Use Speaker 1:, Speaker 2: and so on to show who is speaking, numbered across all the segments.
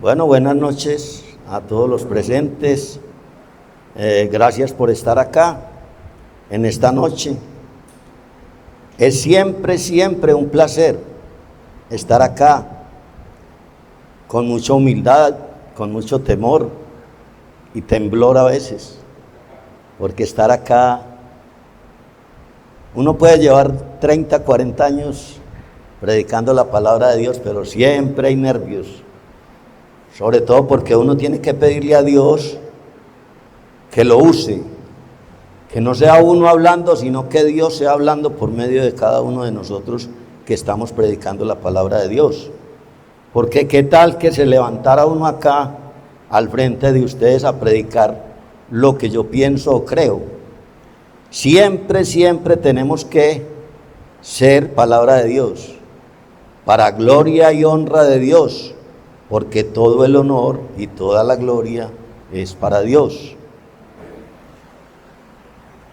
Speaker 1: Bueno, buenas noches a todos los presentes. Gracias por estar acá en esta noche. Es siempre un placer estar acá con mucha humildad, con mucho temor y temblor a veces, porque estar acá, uno puede llevar 30, 40 años predicando la palabra de Dios, pero siempre hay nervios. Sobre todo porque uno tiene que pedirle a Dios que lo use, que no sea uno hablando, sino que Dios sea hablando por medio de cada uno de nosotros que estamos predicando la palabra de Dios. Porque qué tal que se levantara uno acá al frente de ustedes a predicar lo que yo pienso o creo. Siempre tenemos que ser palabra de Dios, para gloria y honra de Dios, porque todo el honor y toda la gloria es para Dios.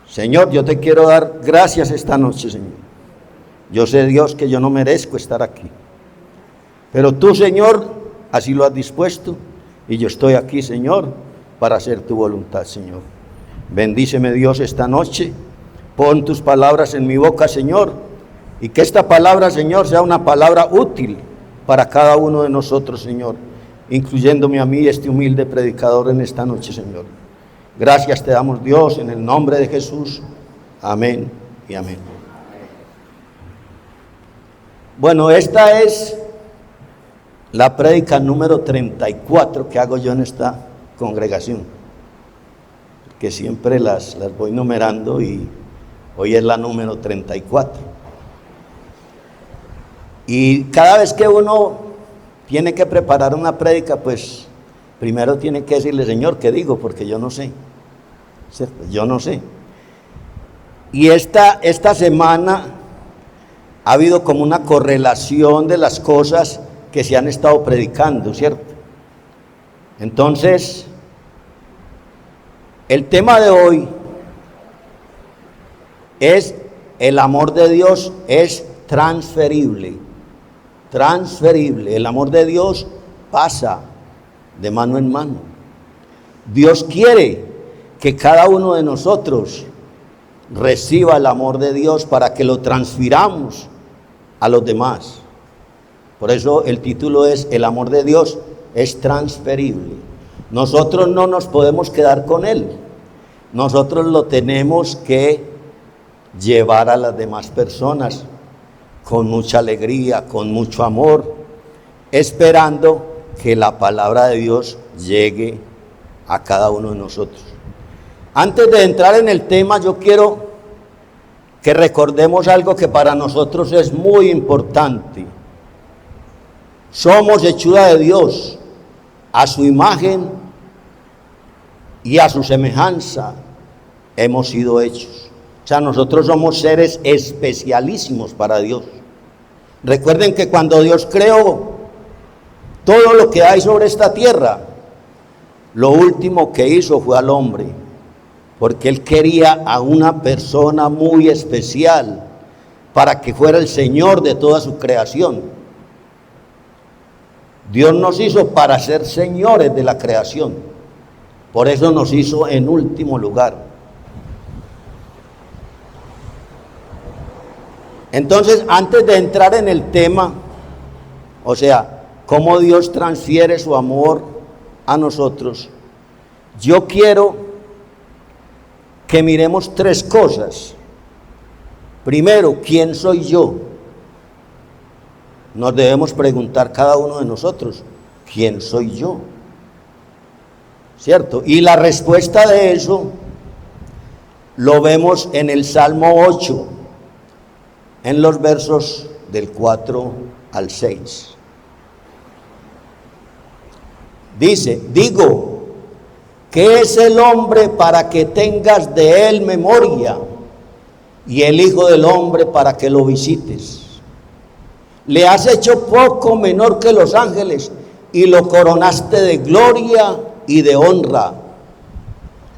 Speaker 1: Señor, yo te quiero dar gracias esta noche, Señor. Yo sé, Dios, que yo no merezco estar aquí, pero tú, Señor, así lo has dispuesto, y yo estoy aquí, Señor, para hacer tu voluntad, Señor. Bendíceme, Dios, esta noche. Pon tus palabras en mi boca, Señor, y que esta palabra, Señor, sea una palabra útil para cada uno de nosotros, Señor, incluyéndome a mí, este humilde predicador, en esta noche, Señor. Gracias te damos, Dios, en el nombre de Jesús. Amén y amén. Bueno, esta es la prédica número 34 que hago yo en esta congregación, que siempre las voy numerando y hoy es la número 34. Y cada vez que uno tiene que preparar una prédica, pues primero tiene que decirle, Señor, ¿qué digo? Porque yo no sé, ¿cierto? Yo no sé. Y esta semana ha habido como una correlación de las cosas que se han estado predicando, ¿cierto? Entonces, el tema de hoy es: el amor de Dios es transferible. El amor de Dios pasa de mano en mano. Dios quiere que cada uno de nosotros reciba el amor de Dios para que lo transfiramos a los demás. Por eso el título es: el amor de Dios es transferible. Nosotros no nos podemos quedar con él. Nosotros lo tenemos que llevar a las demás personas con mucha alegría, con mucho amor, esperando que la palabra de Dios llegue a cada uno de nosotros. Antes de entrar en el tema, yo quiero que recordemos algo que para nosotros es muy importante. Somos hechura de Dios, a su imagen y a su semejanza hemos sido hechos. O sea, nosotros somos seres especialísimos para Dios. Recuerden que cuando Dios creó todo lo que hay sobre esta tierra, lo último que hizo fue al hombre, porque Él quería a una persona muy especial para que fuera el Señor de toda su creación. Dios nos hizo para ser señores de la creación, por eso nos hizo en último lugar. Entonces, antes de entrar en el tema, o sea, cómo Dios transfiere su amor a nosotros, yo quiero que miremos tres cosas. Primero, ¿quién soy yo? Nos debemos preguntar cada uno de nosotros, ¿quién soy yo? ¿Cierto? Y la respuesta de eso lo vemos en el Salmo 8. En los versos del 4 al 6. Dice: digo, ¿qué es el hombre para que tengas de él memoria? Y el hijo del hombre para que lo visites. Le has hecho poco menor que los ángeles y lo coronaste de gloria y de honra.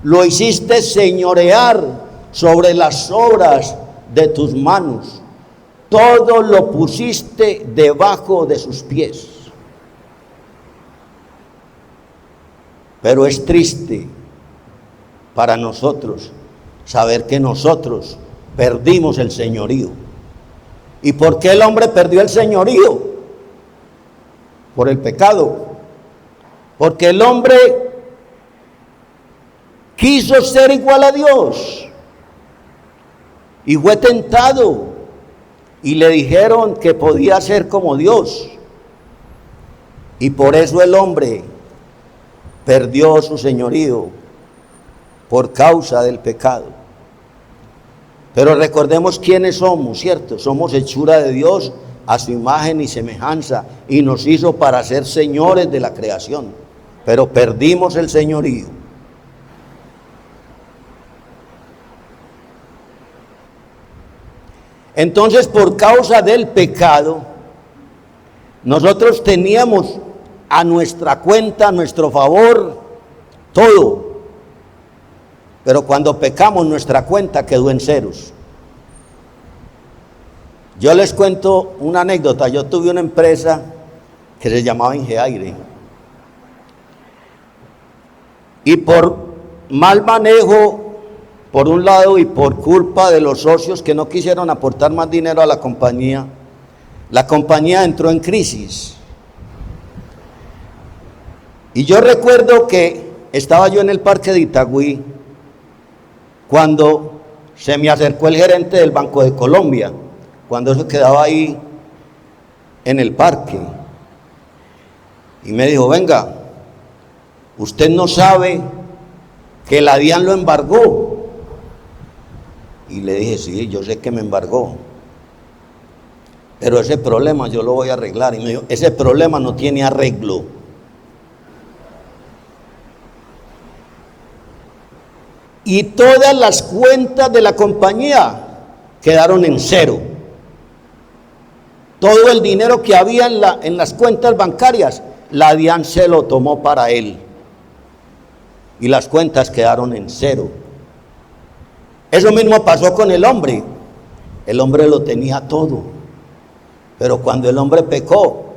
Speaker 1: Lo hiciste señorear sobre las obras de tus manos. Todo lo pusiste debajo de sus pies. Pero es triste para nosotros saber que nosotros perdimos el señorío. ¿Y por qué el hombre perdió el señorío? Por el pecado. Porque el hombre quiso ser igual a Dios y fue tentado y le dijeron que podía ser como Dios, y por eso el hombre perdió su señorío por causa del pecado. Pero recordemos quiénes somos, ¿cierto? Somos hechura de Dios a su imagen y semejanza, y nos hizo para ser señores de la creación, pero perdimos el señorío. Entonces, por causa del pecado, nosotros teníamos a nuestra cuenta, a nuestro favor, todo. Pero cuando pecamos, nuestra cuenta quedó en ceros. Yo les cuento una anécdota. Yo tuve una empresa que se llamaba Ingeaire. Y por mal manejo, por un lado, y por culpa de los socios que no quisieron aportar más dinero a la compañía entró en crisis. Y yo recuerdo que estaba yo en el parque de Itagüí cuando se me acercó el gerente del Banco de Colombia, cuando eso quedaba ahí en el parque, y me dijo: venga, usted no sabe que la DIAN lo embargó. Y le dije: sí, yo sé que me embargó, pero ese problema yo lo voy a arreglar. Y me dijo: ese problema no tiene arreglo. Y todas las cuentas de la compañía quedaron en cero. Todo el dinero que había en las cuentas bancarias, la DIAN se lo tomó para él. Y las cuentas quedaron en cero. Eso mismo pasó con el hombre. El hombre lo tenía todo. Pero cuando el hombre pecó,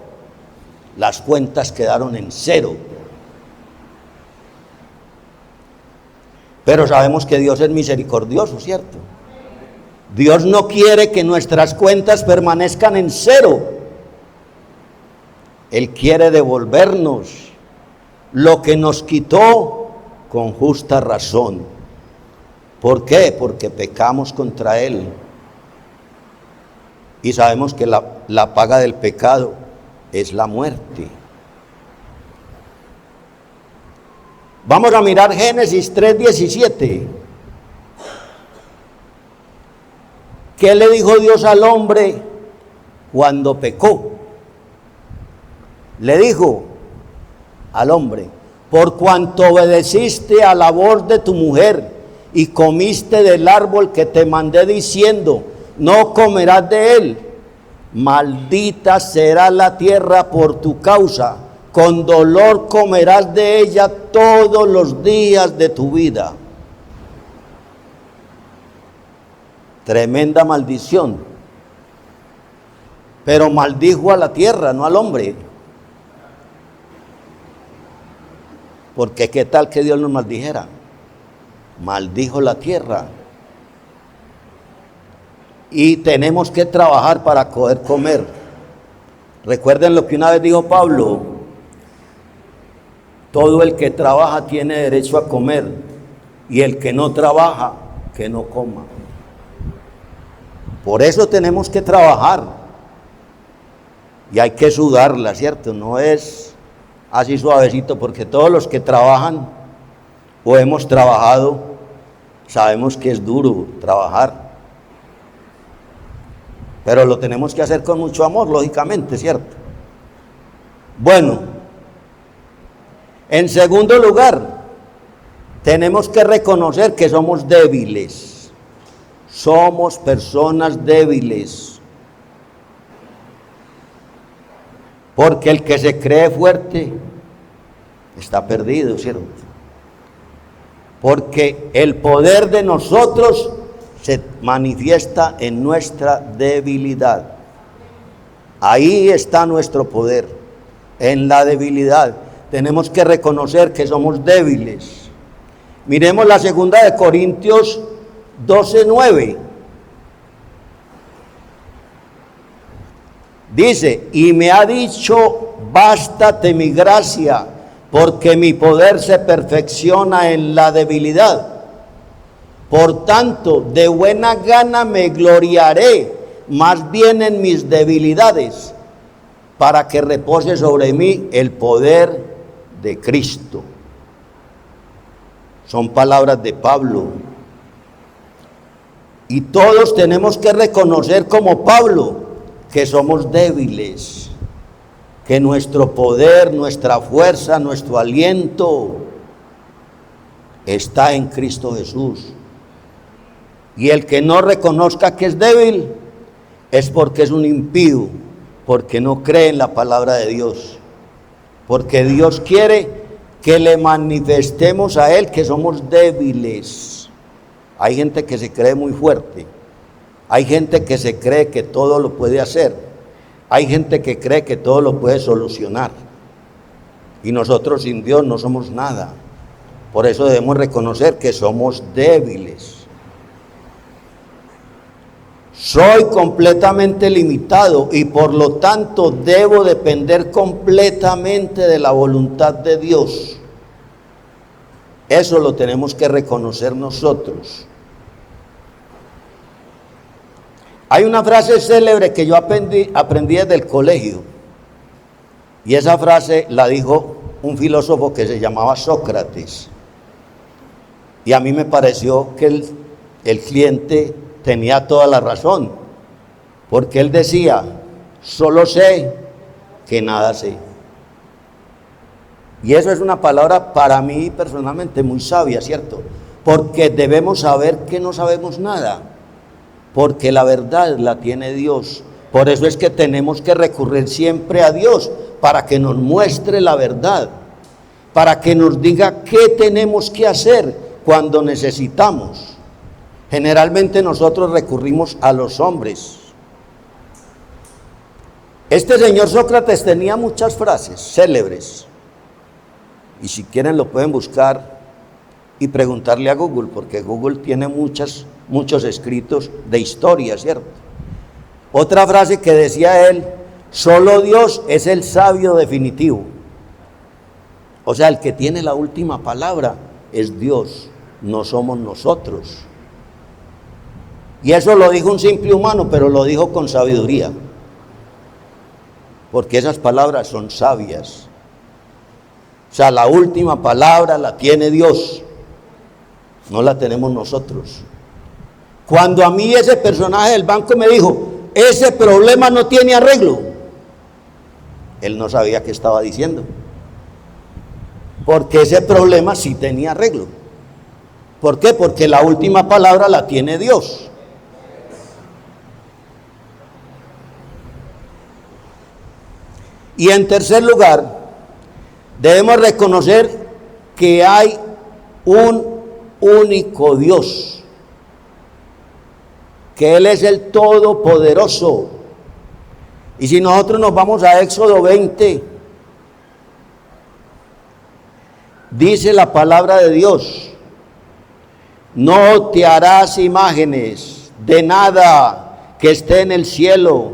Speaker 1: las cuentas quedaron en cero. Pero sabemos que Dios es misericordioso, ¿cierto? Dios no quiere que nuestras cuentas permanezcan en cero. Él quiere devolvernos lo que nos quitó con justa razón. ¿Por qué? Porque pecamos contra Él. Y sabemos que la paga del pecado es la muerte. Vamos a mirar Génesis 3:17. ¿Qué le dijo Dios al hombre cuando pecó? Le dijo al hombre: por cuanto obedeciste a la voz de tu mujer y comiste del árbol que te mandé diciendo, no comerás de él, maldita será la tierra por tu causa, con dolor comerás de ella todos los días de tu vida. Tremenda maldición. Pero maldijo a la tierra, no al hombre. Porque qué tal que Dios nos maldijera. Maldijo la tierra. Y tenemos que trabajar para poder comer. Recuerden lo que una vez dijo Pablo: todo el que trabaja tiene derecho a comer, y el que no trabaja, que no coma. Por eso tenemos que trabajar, y hay que sudarla, ¿cierto? No es así suavecito, porque todos los que trabajan o hemos trabajado sabemos que es duro trabajar, pero lo tenemos que hacer con mucho amor, lógicamente, ¿cierto? Bueno, en segundo lugar, tenemos que reconocer que somos débiles. Somos personas débiles. Porque el que se cree fuerte está perdido, ¿cierto? Porque el poder de nosotros se manifiesta en nuestra debilidad. Ahí está nuestro poder, en la debilidad. tenemos que reconocer que somos débiles. Miremos la segunda de Corintios 12:9. Dice, y me ha dicho, bástate mi gracia, porque mi poder se perfecciona en la debilidad. Por tanto, de buena gana me gloriaré, más bien en mis debilidades, para que repose sobre mí el poder de Cristo. Son palabras de Pablo. Y todos tenemos que reconocer como Pablo que somos débiles, que nuestro poder, nuestra fuerza, nuestro aliento está en Cristo Jesús. Y el que no reconozca que es débil es porque es un impío, porque no cree en la palabra de Dios, porque Dios quiere que le manifestemos a Él que somos débiles. Hay gente que se cree muy fuerte, hay gente que se cree que todo lo puede hacer, hay gente que cree que todo lo puede solucionar, y nosotros sin Dios no somos nada. Por eso debemos reconocer que somos débiles. Soy completamente limitado y por lo tanto debo depender completamente de la voluntad de Dios. Eso lo tenemos que reconocer nosotros. Hay una frase célebre que yo aprendí desde el colegio, y esa frase la dijo un filósofo que se llamaba Sócrates, y a mí me pareció que el cliente tenía toda la razón, porque él decía, solo sé que nada sé. Y eso es una palabra para mí personalmente muy sabia, ¿cierto? Porque debemos saber que no sabemos nada, porque la verdad la tiene Dios. Por eso es que tenemos que recurrir siempre a Dios, para que nos muestre la verdad, para que nos diga qué tenemos que hacer cuando necesitamos. Generalmente nosotros recurrimos a los hombres. Este señor Sócrates tenía muchas frases célebres, y si quieren lo pueden buscar y preguntarle a Google, porque Google tiene muchos escritos de historia, ¿cierto? Otra frase que decía él, solo Dios es el sabio definitivo. O sea, el que tiene la última palabra es Dios, no somos nosotros. Y eso lo dijo un simple humano, pero lo dijo con sabiduría, porque esas palabras son sabias. O sea, la última palabra la tiene Dios, no la tenemos nosotros. Cuando a mí ese personaje del banco me dijo, ese problema no tiene arreglo, él no sabía qué estaba diciendo, porque ese problema sí tenía arreglo. ¿Por qué? Porque la última palabra la tiene Dios. Y en tercer lugar, debemos reconocer que hay un único Dios, que Él es el Todopoderoso. Y si nosotros nos vamos a Éxodo 20, dice la palabra de Dios, no te harás imágenes de nada que esté en el cielo,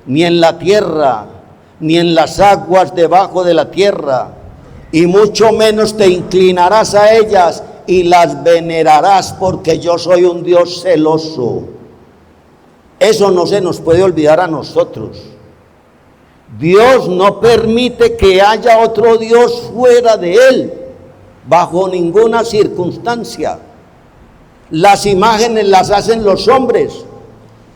Speaker 1: ni en la tierra, ni en las aguas debajo de la tierra, y mucho menos te inclinarás a ellas y las venerarás, porque yo soy un Dios celoso. Eso no se nos puede olvidar a nosotros. Dios no permite que haya otro Dios fuera de Él, bajo ninguna circunstancia. Las imágenes las hacen los hombres,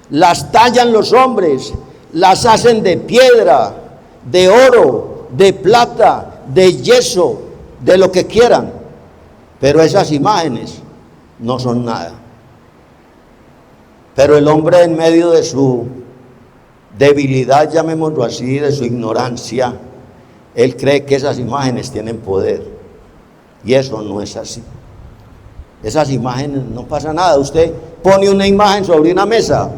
Speaker 1: las tallan los hombres, las hacen de piedra, de oro, de plata, de yeso, de lo que quieran, pero esas imágenes no son nada. Pero el hombre, en medio de su debilidad, llamémoslo así, de su ignorancia, él cree que esas imágenes tienen poder, y eso no es así. Esas imágenes no pasa nada. Usted pone una imagen sobre una mesa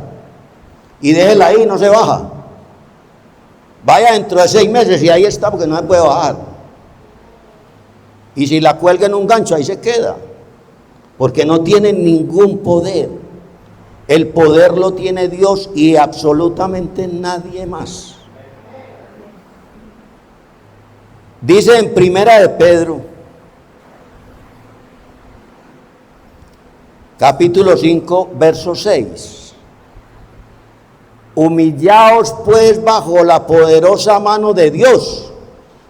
Speaker 1: y déjela ahí, no se baja. Vaya dentro de 6 meses y ahí está, porque no se puede bajar. Y si la cuelga en un gancho, ahí se queda, porque no tiene ningún poder. El poder lo tiene Dios y absolutamente nadie más. Dice en Primera de Pedro, capítulo 5, verso 6. Humillaos pues bajo la poderosa mano de Dios,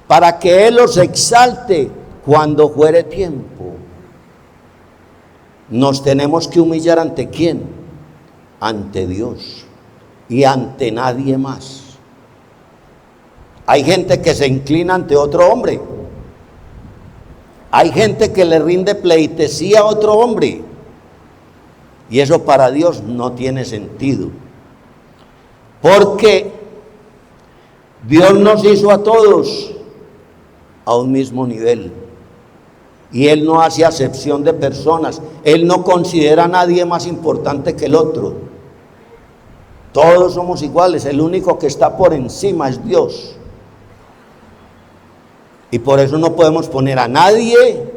Speaker 1: para que Él os exalte cuando fuere tiempo. Nos tenemos que humillar ¿ante quién? Ante Dios y ante nadie más. Hay gente que se inclina ante otro hombre. Hay gente que le rinde pleitesía a otro hombre. Y eso para Dios no tiene sentido. Porque Dios nos hizo a todos a un mismo nivel. Y Él no hace acepción de personas. Él no considera a nadie más importante que el otro. Todos somos iguales. El único que está por encima es Dios. Y por eso no podemos poner a nadie,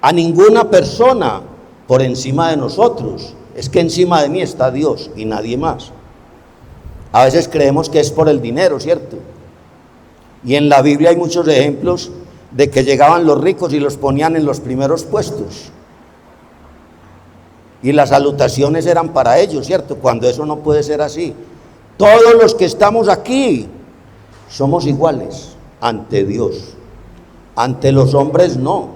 Speaker 1: a ninguna persona por encima de nosotros. Es que encima de mí está Dios y nadie más. A veces creemos que es por el dinero, ¿cierto? Y en la Biblia hay muchos ejemplos de que llegaban los ricos y los ponían en los primeros puestos. Y las salutaciones eran para ellos, ¿cierto? Cuando eso no puede ser así. Todos los que estamos aquí somos iguales ante Dios. Ante los hombres no.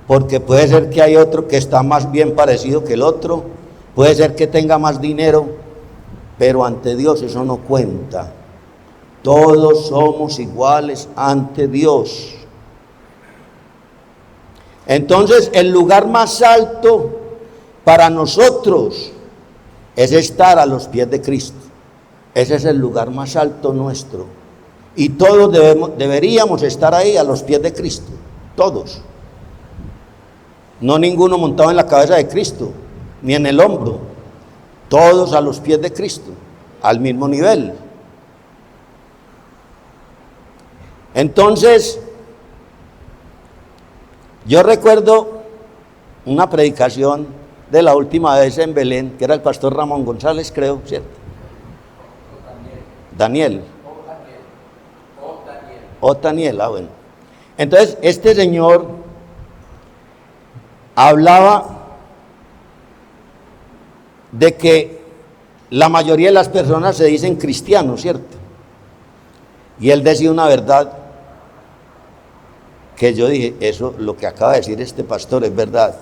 Speaker 1: Porque puede ser que hay otro que está más bien parecido que el otro. Puede ser que tenga más dinero. Pero ante Dios eso no cuenta. Todos somos iguales ante Dios. Entonces, el lugar más alto para nosotros es estar a los pies de Cristo. Ese es el lugar más alto nuestro. Y todos deberíamos estar ahí a los pies de Cristo. Todos. No ninguno montado en la cabeza de Cristo, ni en el hombro. Todos a los pies de Cristo, al mismo nivel. Entonces, yo recuerdo una predicación de la última vez en Belén, que era el pastor Ramón González, creo, ¿cierto? Daniel. Otaniel, bueno. Entonces, este señor hablaba de que la mayoría de las personas se dicen cristianos, ¿cierto? Y él decía una verdad que yo dije, eso lo que acaba de decir este pastor es verdad.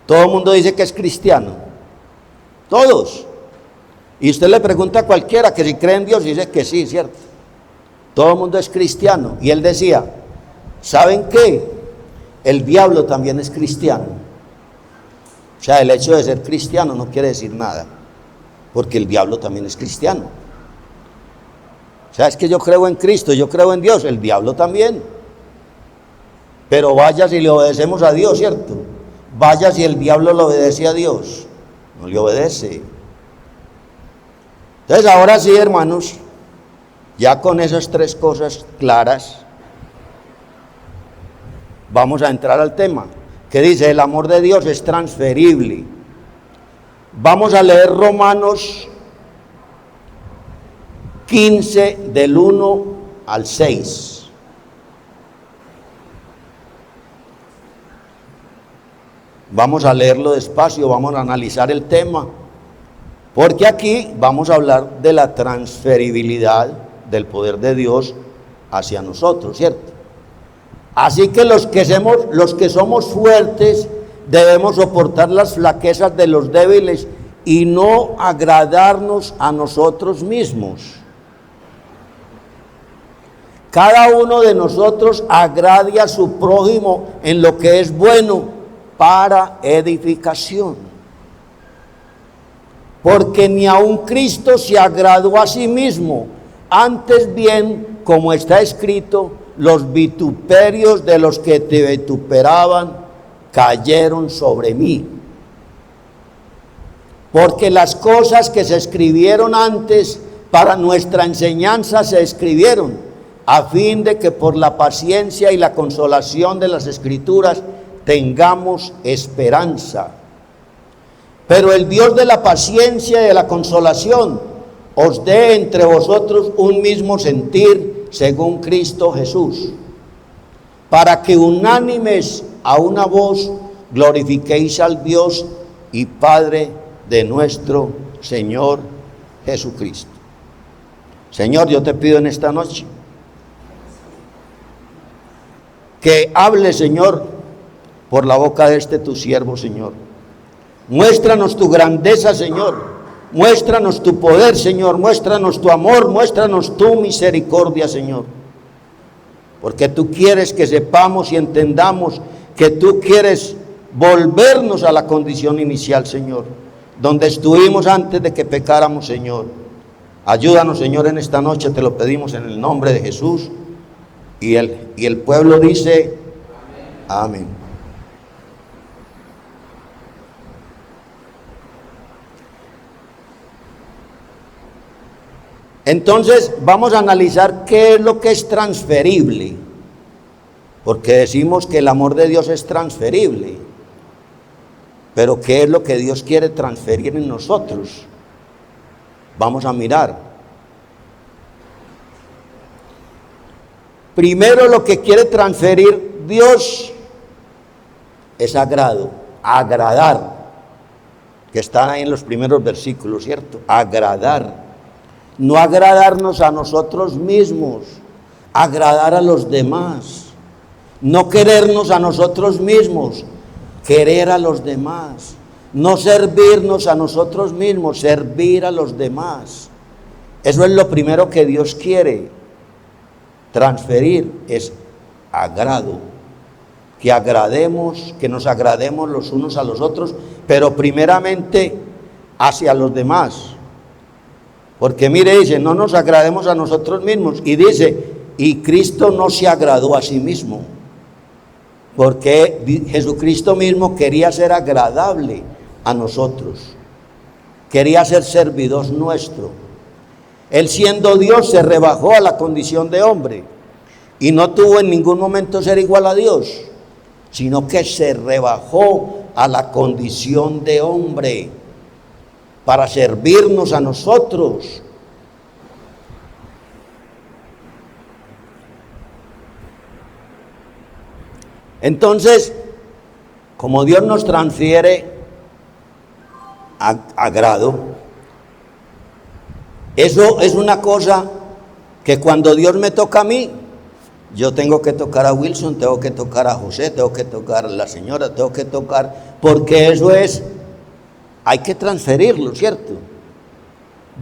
Speaker 1: Todo el mundo dice que es cristiano, todos. Y usted le pregunta a cualquiera que si cree en Dios, y dice que sí, ¿cierto? Todo el mundo es cristiano. Y él decía, ¿saben qué? El diablo también es cristiano. O sea, el hecho de ser cristiano no quiere decir nada, porque el diablo también es cristiano. O sea, es que yo creo en Cristo, yo creo en Dios, el diablo también. Pero vaya si le obedecemos a Dios, ¿cierto? Vaya si el diablo le obedece a Dios, no le obedece. Entonces ahora sí, hermanos, ya con esas tres cosas claras, vamos a entrar al tema, que dice, el amor de Dios es transferible. Vamos a leer Romanos 15, del 1 al 6. Vamos a leerlo despacio, vamos a analizar el tema, porque aquí vamos a hablar de la transferibilidad del poder de Dios hacia nosotros, ¿cierto? Así que los que somos fuertes debemos soportar las flaquezas de los débiles y no agradarnos a nosotros mismos. Cada uno de nosotros agrade a su prójimo en lo que es bueno para edificación. Porque ni aun Cristo se agradó a sí mismo, antes bien, como está escrito, los vituperios de los que te vituperaban cayeron sobre mí. Porque las cosas que se escribieron antes para nuestra enseñanza se escribieron, a fin de que por la paciencia y la consolación de las Escrituras tengamos esperanza. Pero el Dios de la paciencia y de la consolación os dé entre vosotros un mismo sentir según Cristo Jesús, para que unánimes a una voz glorifiquéis al Dios y Padre de nuestro Señor Jesucristo. Señor, yo te pido en esta noche que hable, Señor, por la boca de este tu siervo, Señor. Muéstranos tu grandeza, Señor. Muéstranos tu poder, Señor. Muéstranos tu amor. Muéstranos tu misericordia, Señor. Porque tú quieres que sepamos y entendamos que tú quieres volvernos a la condición inicial, Señor, donde estuvimos antes de que pecáramos, Señor. Ayúdanos, Señor, en esta noche, te lo pedimos en el nombre de Jesús. Y el pueblo dice, amén. Entonces vamos a analizar qué es lo que es transferible, porque decimos que el amor de Dios es transferible, pero qué es lo que Dios quiere transferir en nosotros. Vamos a mirar. Primero, lo que quiere transferir Dios es agrado, agradar, que están ahí en los primeros versículos, ¿cierto? Agradar. No agradarnos a nosotros mismos, agradar a los demás. No querernos a nosotros mismos, querer a los demás. No servirnos a nosotros mismos, servir a los demás. Eso es lo primero que Dios quiere transferir, es agrado. Que agrademos, que nos agrademos los unos a los otros, pero primeramente hacia los demás. Porque mire, dice, no nos agrademos a nosotros mismos. Y dice, y Cristo no se agradó a sí mismo. Porque Jesucristo mismo quería ser agradable a nosotros. Quería ser servidor nuestro. Él, siendo Dios, se rebajó a la condición de hombre. Y no tuvo en ningún momento ser igual a Dios, sino que se rebajó a la condición de hombre para servirnos a nosotros. Entonces, como Dios nos transfiere agrado, eso es una cosa que cuando Dios me toca a mí, yo tengo que tocar a Wilson, tengo que tocar a José, tengo que tocar a la señora, tengo que tocar, porque eso es, hay que transferirlo, ¿cierto?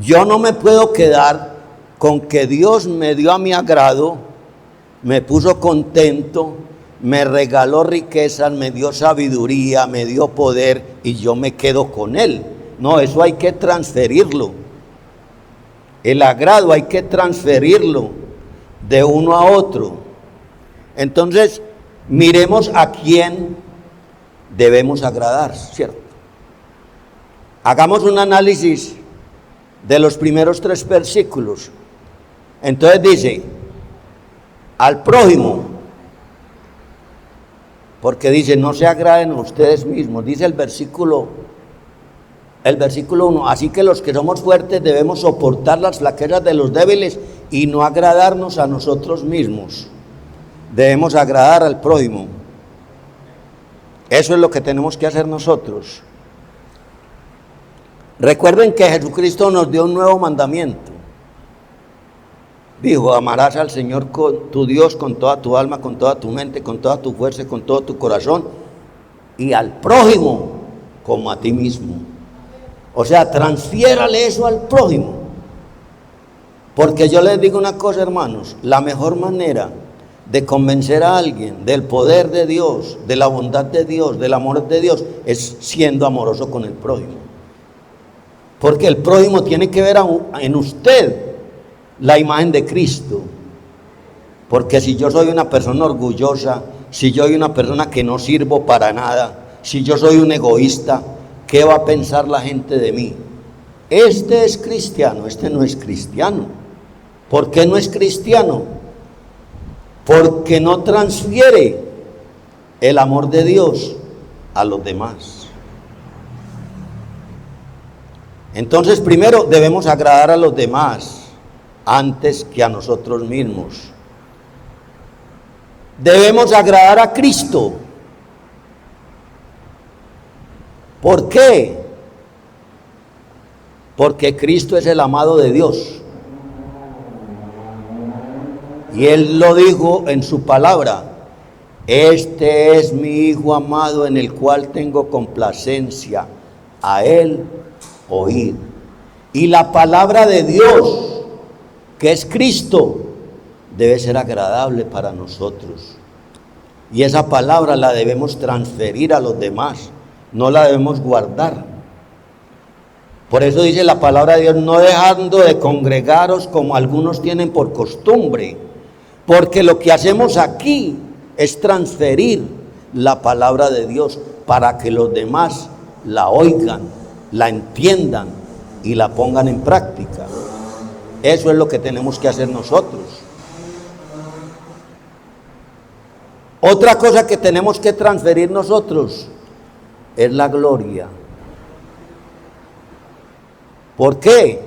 Speaker 1: Yo no me puedo quedar con que Dios me dio a mi agrado, me puso contento, me regaló riquezas, me dio sabiduría, me dio poder y yo me quedo con Él. No, eso hay que transferirlo. El agrado hay que transferirlo de uno a otro. Entonces, miremos a quién debemos agradar, ¿cierto? Hagamos un análisis de los primeros 3 versículos. Entonces dice, al prójimo, porque dice, no se agraden a ustedes mismos, dice el versículo 1, así que los que somos fuertes debemos soportar las flaquezas de los débiles y no agradarnos a nosotros mismos. Debemos agradar al prójimo. Eso es lo que tenemos que hacer nosotros. Recuerden que Jesucristo nos dio un nuevo mandamiento. Dijo, amarás al Señor tu Dios con toda tu alma, con toda tu mente, con toda tu fuerza, con todo tu corazón, y al prójimo como a ti mismo. O sea, transfiérale eso al prójimo. Porque yo les digo una cosa, hermanos, la mejor manera de convencer a alguien del poder de Dios, de la bondad de Dios, del amor de Dios, es siendo amoroso con el prójimo. Porque el prójimo tiene que ver en usted la imagen de Cristo. Porque si yo soy una persona orgullosa, si yo soy una persona que no sirvo para nada, si yo soy un egoísta, ¿qué va a pensar la gente de mí? Este es cristiano, este no es cristiano. ¿Por qué no es cristiano? porque no transfiere el amor de Dios a los demás. Entonces, primero debemos agradar a los demás antes que a nosotros mismos. Debemos agradar a Cristo. ¿Por qué? Porque Cristo es el amado de Dios. Y Él lo dijo en su palabra: este es mi Hijo amado en el cual tengo complacencia, a Él oír. Y la palabra de Dios, que es Cristo, debe ser agradable para nosotros. Y esa palabra la debemos transferir a los demás, no la debemos guardar. Por eso dice la palabra de Dios: no dejando de congregaros como algunos tienen por costumbre, porque lo que hacemos aquí es transferir la palabra de Dios para que los demás la oigan, la entiendan y la pongan en práctica. Eso es lo que tenemos que hacer nosotros. Otra cosa que tenemos que transferir nosotros es la gloria. ¿Por qué?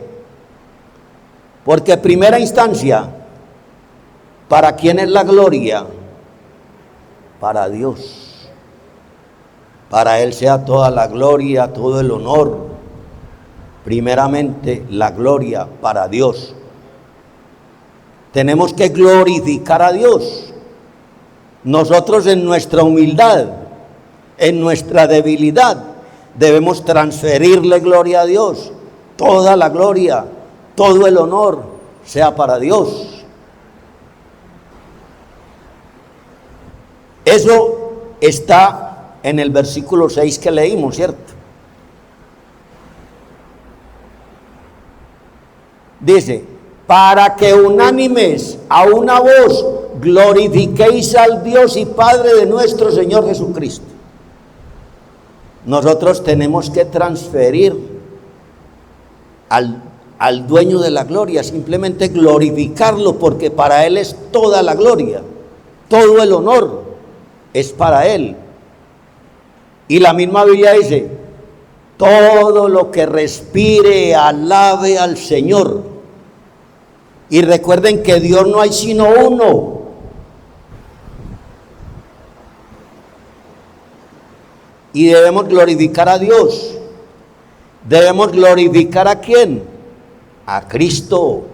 Speaker 1: Porque en primera instancia, ¿para quién es la gloria? Para Dios. Para Él sea toda la gloria, todo el honor. Primeramente, la gloria para Dios. Tenemos que glorificar a Dios. Nosotros en nuestra humildad, en nuestra debilidad, debemos transferirle gloria a Dios. Toda la gloria, todo el honor sea para Dios. Eso está en el versículo 6 que leímos, ¿cierto? Dice: para que unánimes a una voz glorifiquéis al Dios y Padre de nuestro Señor Jesucristo. Nosotros tenemos que transferir al dueño de la gloria, simplemente glorificarlo, porque para Él es toda la gloria, todo el honor es para Él. Y la misma Biblia dice: todo lo que respire alabe al Señor. Y recuerden que Dios no hay sino uno. Y debemos glorificar a Dios. Debemos glorificar ¿a quién? A Cristo.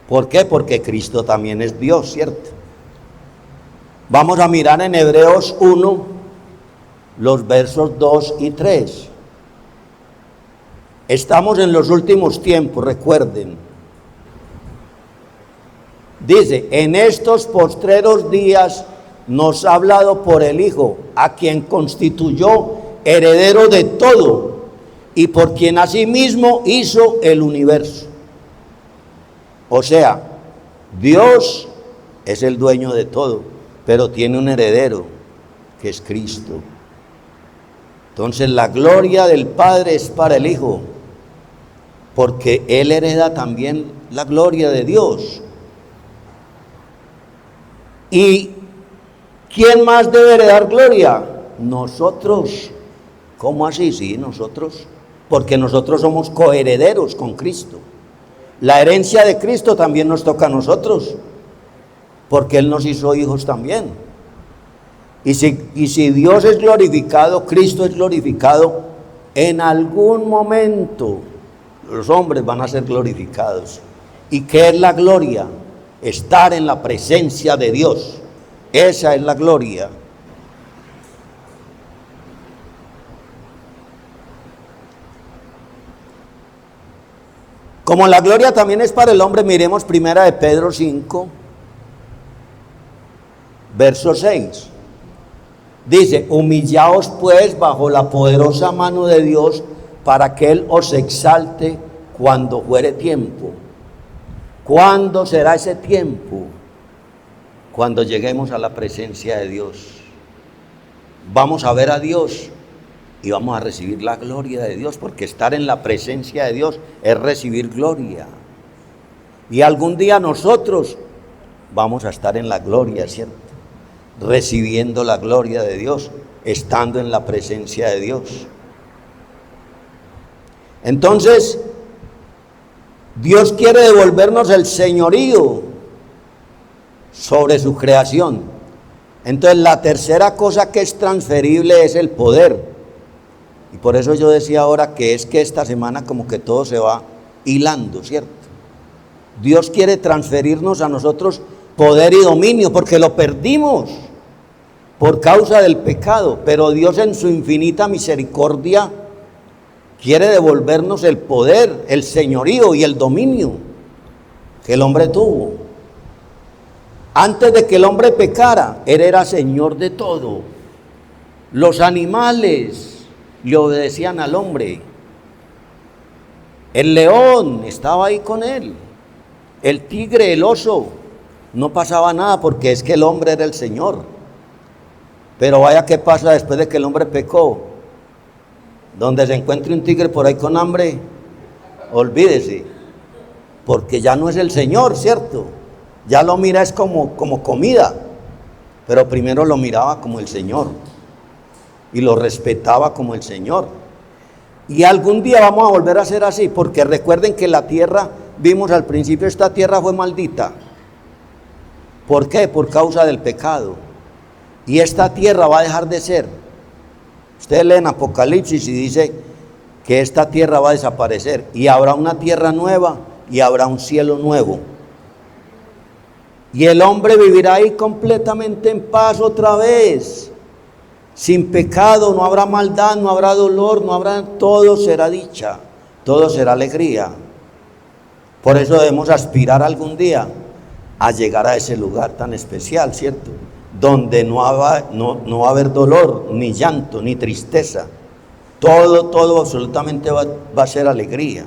Speaker 1: ¿Por qué? Porque Cristo también es Dios, ¿cierto? Vamos a mirar en Hebreos 1, los versos 2 y 3. Estamos en los últimos tiempos, recuerden. Dice: en estos postreros días nos ha hablado por el Hijo, a quien constituyó heredero de todo, y por quien asimismo hizo el universo. O sea, Dios es el dueño de todo, pero tiene un heredero, que es Cristo. Entonces la gloria del Padre es para el Hijo, porque Él hereda también la gloria de Dios. ¿Y quién más debe heredar gloria? Nosotros. ¿Cómo así? Sí, nosotros. Porque nosotros somos coherederos con Cristo. La herencia de Cristo también nos toca a nosotros, porque Él nos hizo hijos también. Y si Dios es glorificado, Cristo es glorificado, en algún momento los hombres van a ser glorificados. ¿Y qué es la gloria? Estar en la presencia de Dios. Esa es la gloria. Como la gloria también es para el hombre, miremos primera de Pedro 5, verso 6. Dice: humillaos pues bajo la poderosa mano de Dios, para que Él os exalte cuando fuere tiempo. ¿Cuándo será ese tiempo? Cuando lleguemos a la presencia de Dios. Vamos a ver a Dios y vamos a recibir la gloria de Dios, porque estar en la presencia de Dios es recibir gloria. Y algún día nosotros vamos a estar en la gloria, ¿cierto? Recibiendo la gloria de Dios, estando en la presencia de Dios. Entonces, Dios quiere devolvernos el señorío sobre su creación. Entonces, la tercera cosa que es transferible es el poder. Y por eso yo decía ahora que es que esta semana como que todo se va hilando, ¿cierto? Dios quiere transferirnos a nosotros poder y dominio, porque lo perdimos por causa del pecado, pero Dios en su infinita misericordia quiere devolvernos el poder, el señorío y el dominio que el hombre tuvo. Antes de que el hombre pecara, él era señor de todo. Los animales le obedecían al hombre. El león estaba ahí con él. El tigre, el oso, no pasaba nada porque es que el hombre era el Señor. Pero vaya qué pasa después de que el hombre pecó. Donde se encuentre un tigre por ahí con hambre, olvídese, porque ya no es el Señor, ¿cierto? Ya lo mira es como comida, pero primero lo miraba como el Señor y lo respetaba como el Señor. Y algún día vamos a volver a ser así, porque recuerden que la tierra, vimos al principio, esta tierra fue maldita. ¿Por qué? Por causa del pecado. Y esta tierra va a dejar de ser. Ustedes leen Apocalipsis y dice que esta tierra va a desaparecer y habrá una tierra nueva y habrá un cielo nuevo. Y el hombre vivirá ahí completamente en paz otra vez, sin pecado, no habrá maldad, no habrá dolor, no habrá, todo será dicha, todo será alegría. Por eso debemos aspirar algún día a llegar a ese lugar tan especial, ¿cierto? Donde no va a haber dolor, ni llanto, ni tristeza. Todo absolutamente va a ser alegría.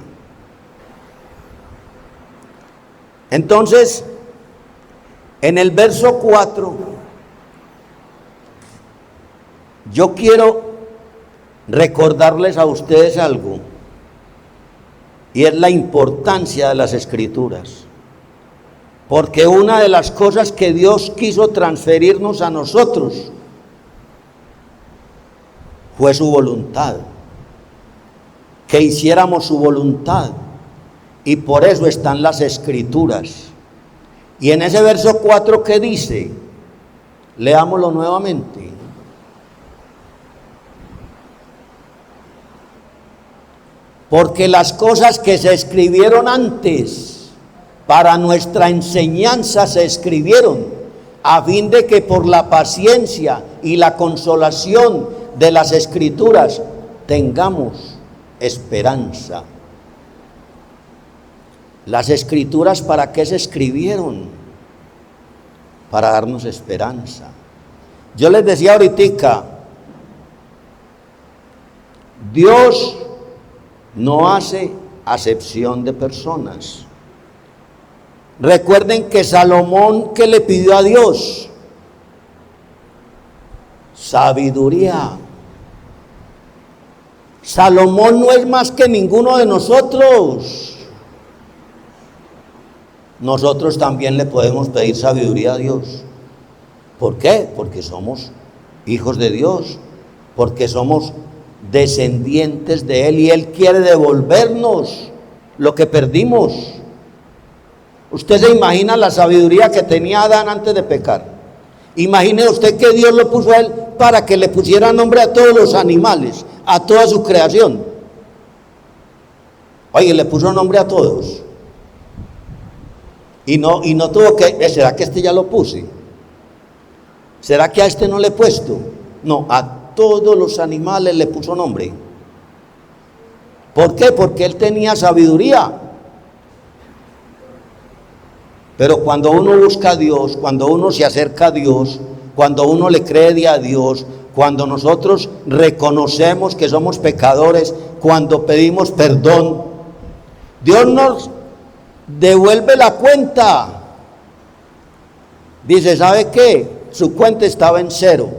Speaker 1: Entonces, en el verso 4, yo quiero recordarles a ustedes algo, y es la importancia de las Escrituras. Porque una de las cosas que Dios quiso transferirnos a nosotros fue su voluntad, que hiciéramos su voluntad, y por eso están las Escrituras. Y en ese verso 4, ¿qué dice? Leámoslo nuevamente. Porque las cosas que se escribieron antes para nuestra enseñanza se escribieron, a fin de que por la paciencia y la consolación de las Escrituras tengamos esperanza. Las Escrituras, ¿para qué se escribieron? Para darnos esperanza. Yo les decía ahorita, Dios no hace acepción de personas. Recuerden que Salomón, ¿qué le pidió a Dios? Sabiduría. Salomón no es más que ninguno de nosotros. Nosotros también le podemos pedir sabiduría a Dios. ¿Por qué? Porque somos hijos de Dios, porque somos descendientes de Él y Él quiere devolvernos lo que perdimos. Usted se imagina la sabiduría que tenía Adán antes de pecar. Imagine usted que Dios lo puso a él para que le pusiera nombre a todos los animales, a toda su creación. Oye, le puso nombre a todos. Y no tuvo que, ¿será que este ya lo puse? ¿Será que a este no le he puesto? No, a todos los animales le puso nombre. ¿Por qué? Porque él tenía sabiduría. Pero cuando uno busca a Dios, cuando uno se acerca a Dios, cuando uno le cree a Dios, cuando nosotros reconocemos que somos pecadores, cuando pedimos perdón, Dios nos devuelve la cuenta. Dice, ¿sabe qué? Su cuenta estaba en 0,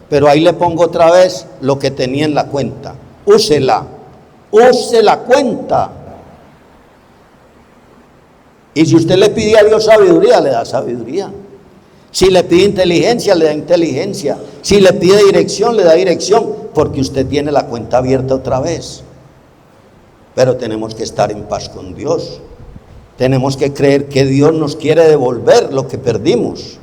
Speaker 1: pero ahí le pongo otra vez lo que tenía en la cuenta. Use la cuenta. Y si usted le pide a Dios sabiduría, le da sabiduría. Si le pide inteligencia, le da inteligencia. Si le pide dirección, le da dirección, porque usted tiene la cuenta abierta otra vez. Pero tenemos que estar en paz con Dios. Tenemos que creer que Dios nos quiere devolver lo que perdimos.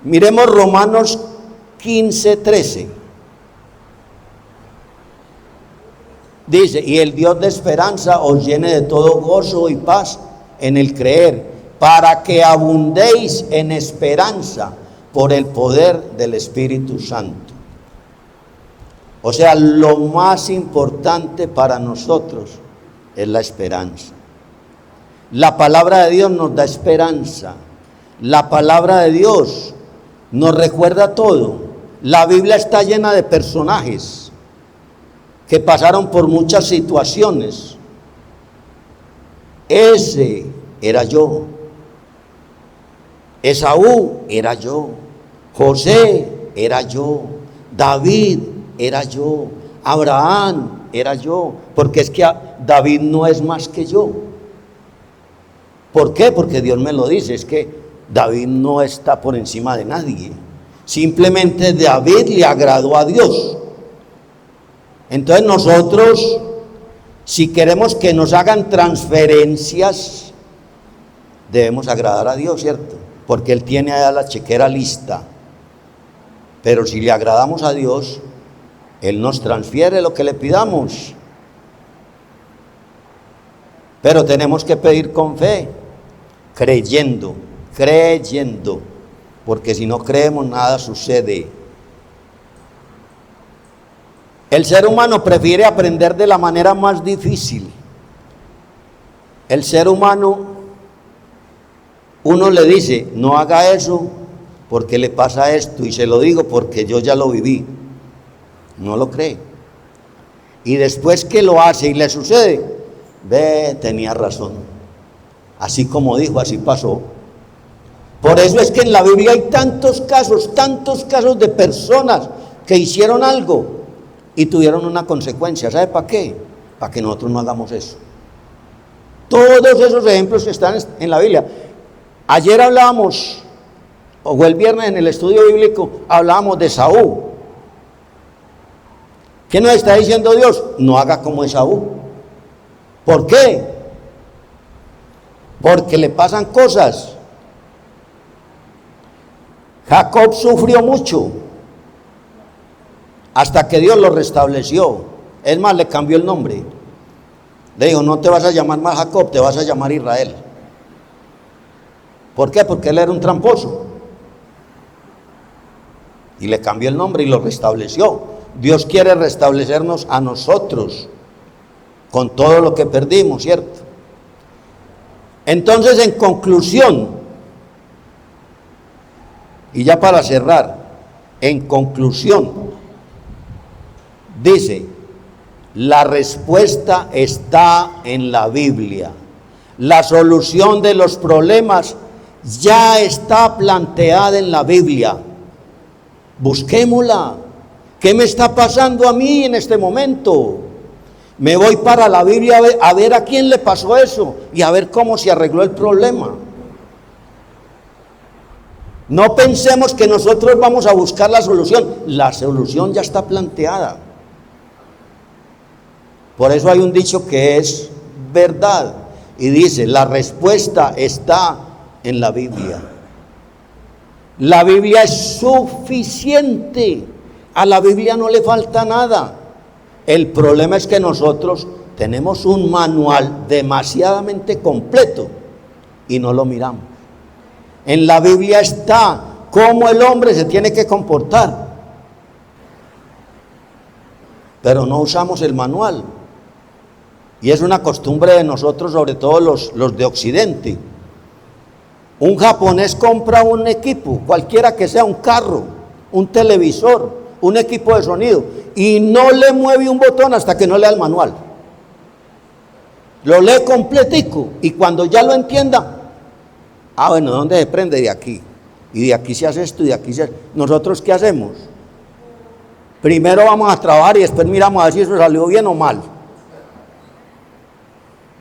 Speaker 1: Miremos Romanos 15:13. Dice, y el Dios de esperanza os llene de todo gozo y paz en el creer, para que abundéis en esperanza por el poder del Espíritu Santo. O sea, lo más importante para nosotros es la esperanza. La palabra de Dios nos da esperanza. La palabra de Dios nos recuerda todo. La Biblia está llena de personajes que pasaron por muchas situaciones. Ese era yo. Esaú era yo. José era yo. David era yo. Abraham era yo. Porque es que David no es más que yo. ¿Por qué? Porque Dios me lo dice. Es que David no está por encima de nadie. Simplemente David le agradó a Dios. Entonces nosotros, si queremos que nos hagan transferencias, debemos agradar a Dios, ¿cierto? Porque Él tiene allá la chequera lista. Pero si le agradamos a Dios, Él nos transfiere lo que le pidamos. Pero tenemos que pedir con fe, creyendo, porque si no creemos nada sucede. El ser humano prefiere aprender de la manera más difícil. El ser humano, uno le dice, no haga eso porque le pasa esto, y se lo digo porque yo ya lo viví. No lo cree. Y después que lo hace y le sucede, ve, tenía razón. Así como dijo, así pasó. Por eso es que en la Biblia hay tantos casos de personas que hicieron algo y tuvieron una consecuencia. ¿Sabe para qué? Para que nosotros no hagamos eso. Todos esos ejemplos que están en la Biblia. Ayer hablábamos, o el viernes en el estudio bíblico, hablábamos de Esaú. ¿Qué nos está diciendo Dios? No haga como Esaú. ¿Por qué? Porque le pasan cosas. Jacob sufrió mucho hasta que Dios lo restableció. Es más, le cambió el nombre. Le dijo, no te vas a llamar más Jacob, te vas a llamar Israel. ¿Por qué? Porque él era un tramposo. Y le cambió el nombre y lo restableció. Dios quiere restablecernos a nosotros con todo lo que perdimos, ¿cierto? Entonces, en conclusión, y ya para cerrar, en conclusión, dice, la respuesta está en la Biblia. La solución de los problemas ya está planteada en la Biblia. Busquémosla. ¿Qué me está pasando a mí en este momento? Me voy para la Biblia a ver a quién le pasó eso y a ver cómo se arregló el problema. No pensemos que nosotros vamos a buscar la solución. La solución ya está planteada. Por eso hay un dicho que es verdad y dice, la respuesta está en la Biblia. La Biblia es suficiente. A la Biblia no le falta nada. El problema es que nosotros tenemos un manual demasiadamente completo y no lo miramos. En la Biblia está cómo el hombre se tiene que comportar, pero no usamos el manual. Y es una costumbre de nosotros, sobre todo los de Occidente. Un japonés compra un equipo, cualquiera que sea, un carro, un televisor, un equipo de sonido, y no le mueve un botón hasta que no lea el manual. Lo lee completico, y cuando ya lo entienda, bueno, ¿dónde se prende? De aquí. Y de aquí se hace esto, y de aquí se hace. ¿Nosotros qué hacemos? Primero vamos a trabajar y después miramos a ver si eso salió bien o mal.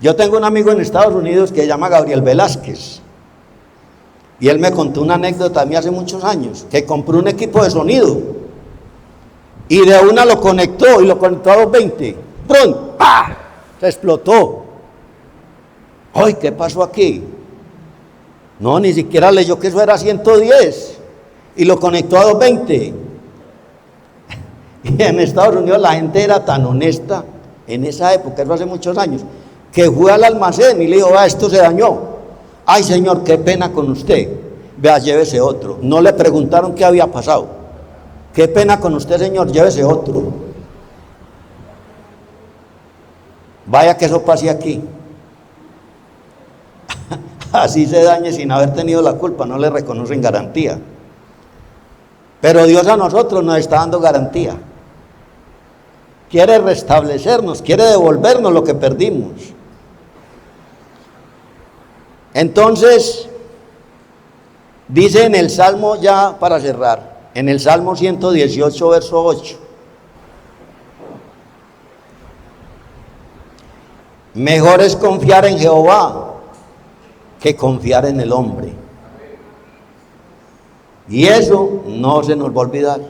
Speaker 1: Yo tengo un amigo en Estados Unidos que se llama Gabriel Velázquez. Y él me contó una anécdota a mí hace muchos años, que compró un equipo de sonido. Y de una lo conectó, y lo conectó a 220. ¡Prum! ¡Pah! Se explotó. ¡Ay, qué pasó aquí! No, ni siquiera leyó que eso era 110. Y lo conectó a 220. Y en Estados Unidos la gente era tan honesta, en esa época, eso hace muchos años, que fue al almacén y le dijo, esto se dañó. Ay, señor, qué pena con usted. Vea, llévese otro. No le preguntaron qué había pasado. Qué pena con usted, señor, llévese otro. Vaya que eso pase aquí. Así se dañe sin haber tenido la culpa, no le reconocen garantía. Pero Dios a nosotros nos está dando garantía. Quiere restablecernos, quiere devolvernos lo que perdimos. Entonces, dice en el Salmo, ya para cerrar, en el Salmo 118, verso 8. Mejor es confiar en Jehová que confiar en el hombre. Y eso no se nos va a olvidar.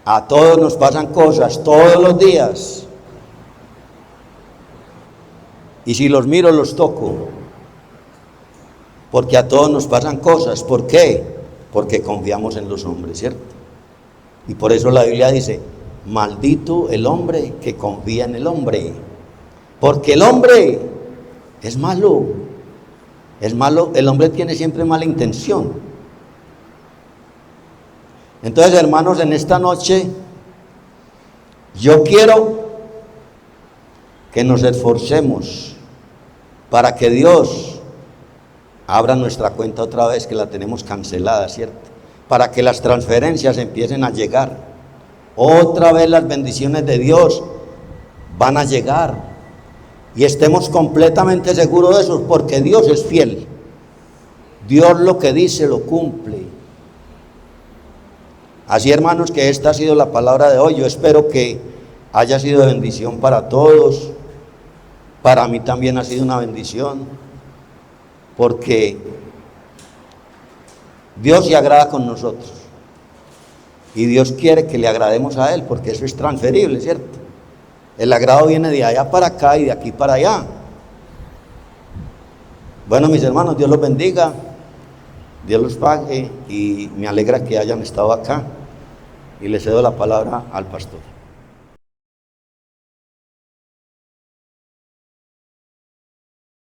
Speaker 1: A todos nos pasan cosas, todos los días. Y si los miro, los toco. Porque a todos nos pasan cosas. ¿Por qué? Porque confiamos en los hombres, ¿cierto? Y por eso la Biblia dice, maldito el hombre que confía en el hombre. Porque el hombre es malo. Es malo, el hombre tiene siempre mala intención. Entonces, hermanos, en esta noche, yo quiero que nos esforcemos para que Dios abra nuestra cuenta otra vez, que la tenemos cancelada, ¿cierto? Para que las transferencias empiecen a llegar. Otra vez las bendiciones de Dios van a llegar. Y estemos completamente seguros de eso, porque Dios es fiel. Dios lo que dice lo cumple. Así, hermanos, que esta ha sido la palabra de hoy. Yo espero que haya sido de bendición para todos. Para mí también ha sido una bendición, porque Dios se agrada con nosotros. Y Dios quiere que le agrademos a Él, porque eso es transferible, ¿cierto? El agrado viene de allá para acá y de aquí para allá. Bueno, mis hermanos, Dios los bendiga, Dios los pague, y me alegra que hayan estado acá. Y le cedo la palabra al pastor.